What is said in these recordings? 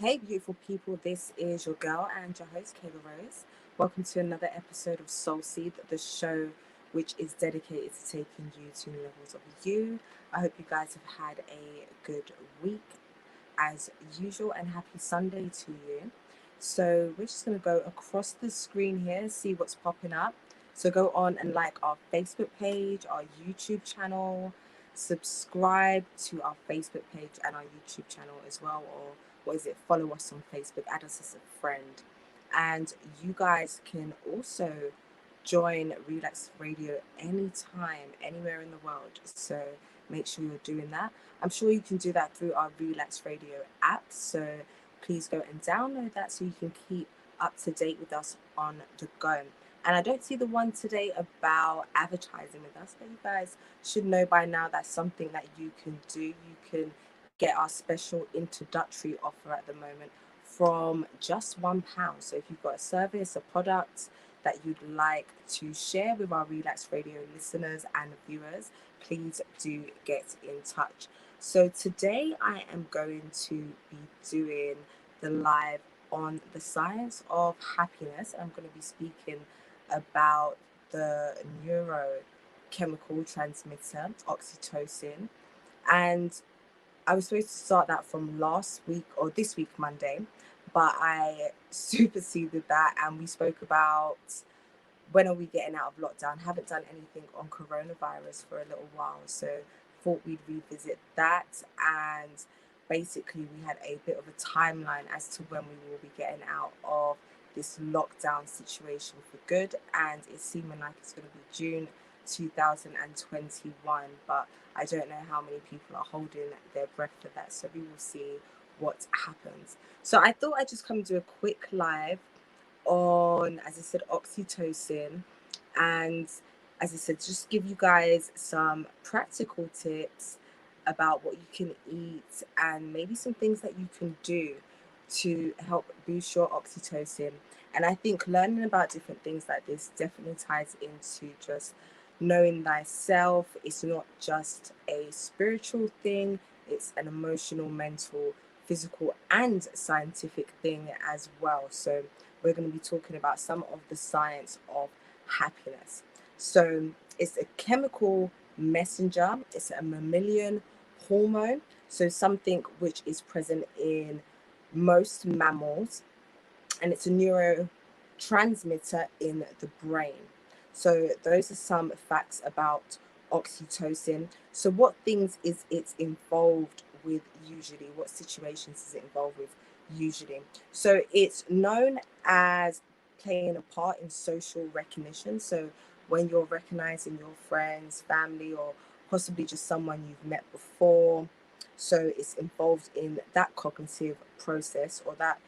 Hey, beautiful people, this is your girl and your host, Kayla Rose. Welcome to another episode of Soul Seed, the show which is dedicated to taking you to new levels of you. I hope you guys have had a good week as usual, and happy Sunday to you. So, we're just going to go across the screen here, see what's popping up. So, go on and like our Facebook page, our YouTube channel, subscribe to our Facebook page and our YouTube channel as well, or what is it? Follow us on Facebook, add us as a friend. And you guys can also join Relax Radio anytime, anywhere in the world. So make sure you're doing that. I'm sure you can do that through our Relax Radio app. So please go and download that so you can keep up to date with us on the go. And I don't see the one today about advertising with us, but you guys should know by now that's something that you can do. You can get our special introductory offer at the moment from just £1. So if you've got a service, a product that you'd like to share with our Relax Radio listeners and viewers, please do get in touch. So today I am going to be doing the live on the science of happiness. I'm going to be speaking about the neurochemical transmitter, oxytocin. And I was supposed to start that from last week or this week, Monday, but I superseded that and we spoke about when are we getting out of lockdown. Haven't done anything on coronavirus for a little while, so thought we'd revisit that. And basically we had a bit of a timeline as to when we will be getting out of this lockdown situation for good, and it's seeming like it's going to be June 2021, but I don't know how many people are holding their breath for that, so we will see what happens. So I thought I'd just come and do a quick live on, as I said, oxytocin, and as I said, just give you guys some practical tips about what you can eat and maybe some things that you can do to help boost your oxytocin. And I think learning about different things like this definitely ties into just knowing thyself. It's not just a spiritual thing, it's an emotional, mental, physical, and scientific thing as well. So we're going to be talking about some of the science of happiness. So it's a chemical messenger, it's a mammalian hormone, so something which is present in most mammals, and it's a neurotransmitter in the brain. So those are some facts about oxytocin. So what things is it involved with usually? What situations is it involved with usually? So it's known as playing a part in social recognition. So when you're recognizing your friends, family, or possibly just someone you've met before. So it's involved in that cognitive process or that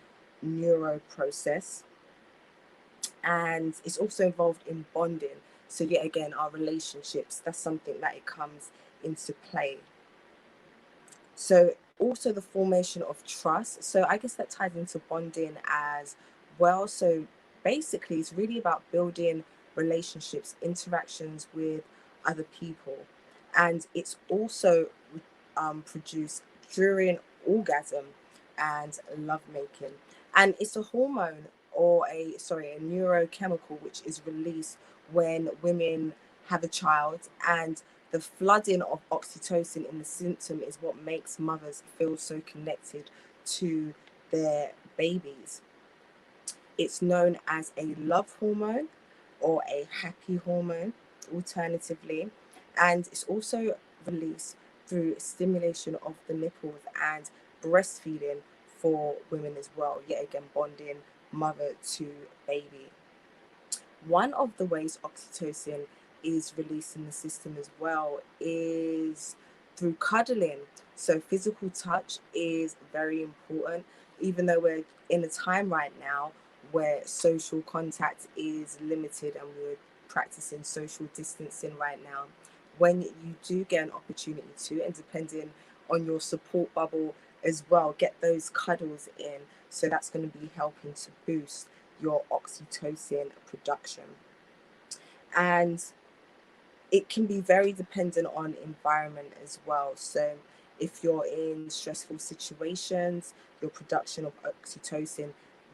neuro process, and it's also involved in bonding. So yet again, our relationships, that's something that it comes into play. So also the formation of trust, so I guess that ties into bonding as well. So basically it's really about building relationships, interactions with other people, and it's also produced during orgasm and lovemaking. And it's a hormone, or a neurochemical, which is released when women have a child, and the flooding of oxytocin in the system is what makes mothers feel so connected to their babies. It's known as a love hormone or a happy hormone, alternatively, and it's also released through stimulation of the nipples and breastfeeding for women as well. Yet again, bonding mother to baby. One of the ways oxytocin is released in the system as well is through cuddling. So physical touch is very important, even though we're in a time right now where social contact is limited and we're practicing social distancing right now. When you do get an opportunity to, and depending on your support bubble as well, get those cuddles in. So that's going to be helping to boost your oxytocin production. And it can be very dependent on environment as well. So If you're in stressful situations, your production of oxytocin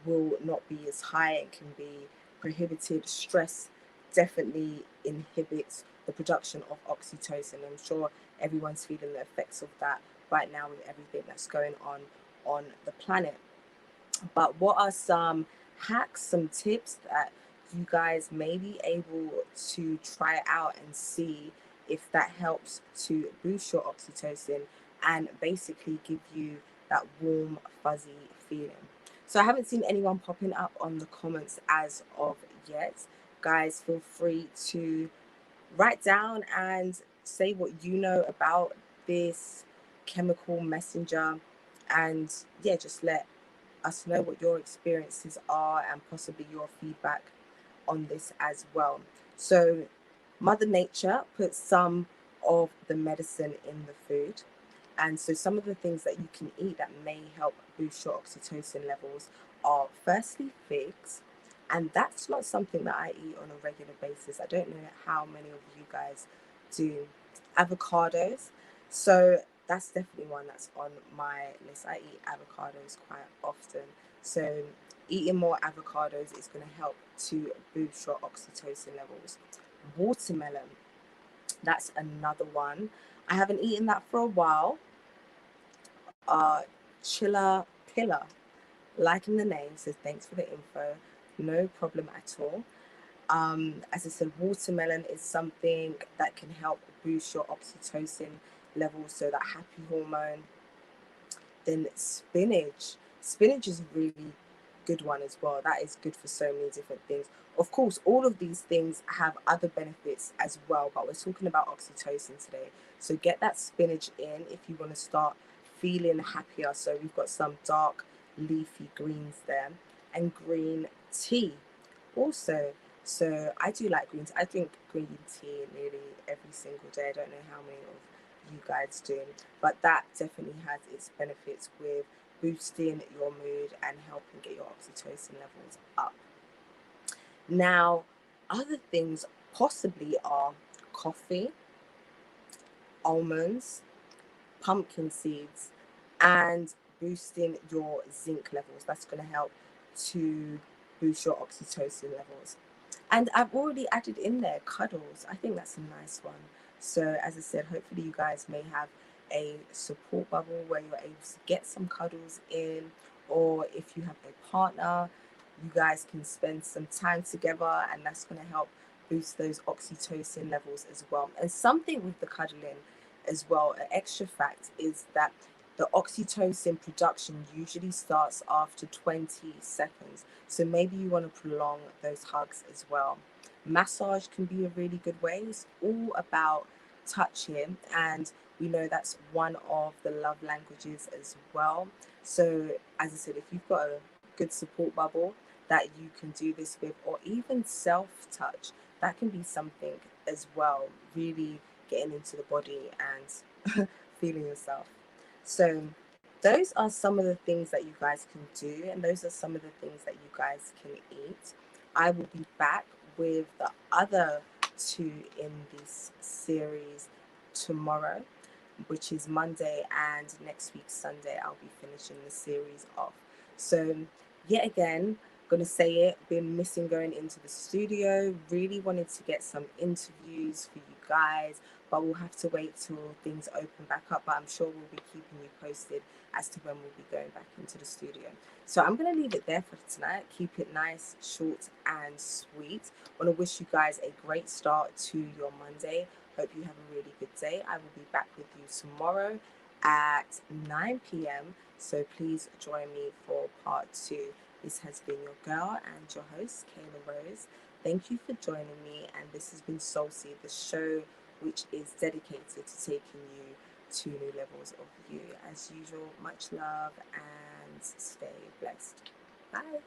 will not be as high and can be prohibited. Stress definitely inhibits the production of oxytocin. I'm sure everyone's feeling the effects of that right now with everything that's going on the planet. But what are some hacks, some tips that you guys may be able to try out and see if that helps to boost your oxytocin and basically give you that warm, fuzzy feeling? So I haven't seen anyone popping up on the comments as of yet. Guys, feel free to write down and say what you know about this chemical messenger, and yeah, just let us know what your experiences are and possibly your feedback on this as well. So, Mother Nature puts some of the medicine in the food. And so, some of the things that you can eat that may help boost your oxytocin levels are firstly figs. And that's not something that I eat on a regular basis. I don't know how many of you guys do. Avocados. So, that's definitely one that's on my list. I eat avocados quite often. So, eating more avocados is going to help to boost your oxytocin levels. Watermelon, that's another one. I haven't eaten that for a while. Chilla Pillar, liking the name, says thanks for the info. No problem at all. As I said, watermelon is something that can help boost your oxytocin levels, so that happy hormone. Then spinach. Spinach is a really good one as well. That is good for so many different things. Of course, all of these things have other benefits as well, but we're talking about oxytocin today. So get that spinach in if you want to start feeling happier. So we've got some dark leafy greens there, and green tea also. So I do like green tea. I drink green tea nearly every single day. I don't know how many of you guys do, but that definitely has its benefits with boosting your mood and helping get your oxytocin levels up. Now, other things possibly are coffee, almonds, pumpkin seeds, and boosting your zinc levels. That's going to help to boost your oxytocin levels. And I've already added in there cuddles. I think that's a nice one. So, as I said, hopefully you guys may have a support bubble where you're able to get some cuddles in, or if you have a partner, you guys can spend some time together, and that's going to help boost those oxytocin levels as well. And something with the cuddling as well, an extra fact is that the oxytocin production usually starts after 20 seconds. So maybe you want to prolong those hugs as well. Massage can be a really good way. It's all about touching, and we know that's one of the love languages as well. So, as I said, if you've got a good support bubble that you can do this with, or even self touch, that can be something as well. Really getting into the body and feeling yourself. So, those are some of the things that you guys can do, and those are some of the things that you guys can eat. I will be back with the other two in this series tomorrow, which is Monday, and next week, Sunday, I'll be finishing the series off. So, yet again, gonna say it, been missing going into the studio. Really wanted to get some interviews for you guys, but we'll have to wait till things open back up. But I'm sure we'll be keeping you posted as to when we'll be going back into the studio. So I'm gonna leave it there for tonight. Keep it nice, short, and sweet. Want to wish you guys a great start to your Monday. Hope you have a really good day. I will be back with you tomorrow at 9 p.m. So please join me for part 2. This has been your girl and your host, Kayla Rose. Thank you for joining me, and this has been Soul Seed, the show which is dedicated to taking you to new levels of you. As usual, much love and stay blessed. Bye.